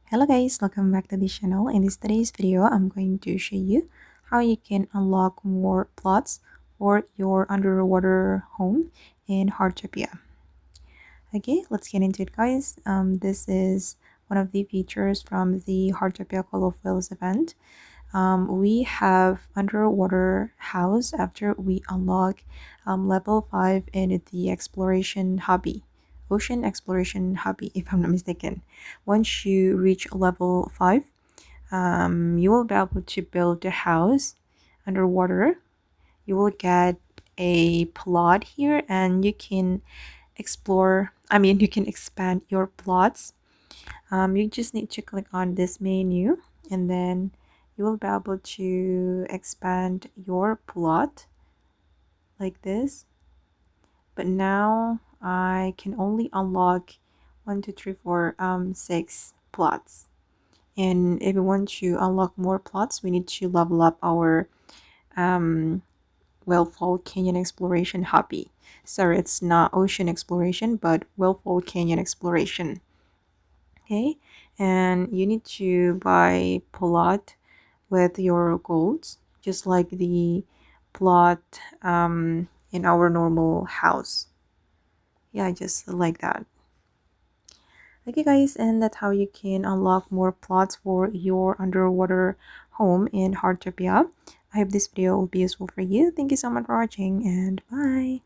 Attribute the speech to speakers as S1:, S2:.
S1: Hello guys, welcome back to the channel. In today's video, I'm going to show you how you can unlock more plots for your underwater home in Heartopia. Okay, let's get into it guys. This is one of the features from the Heartopia Colorfields event. We have underwater house after we unlock level 5 in the exploration hobby. Ocean exploration hobby, if I'm not mistaken. Once you reach level 5, you will be able to build a house underwater. You will get a plot here and you can you can expand your plots. You just need to click on this menu and then you will be able to expand your plot like this. But now I can only unlock 1 2 3 4 6 plots. And if we want to unlock more plots, we need to level up our Wellfall Canyon exploration hobby. Sorry, it's not ocean exploration, but Wellfall Canyon exploration. Okay, and you need to buy plot with your golds, just like the plot in our normal house. Yeah, just like that. Okay guys, and that's how you can unlock more plots for your underwater home in Heartopia. I hope this video will be useful for you. Thank you so much for watching and bye.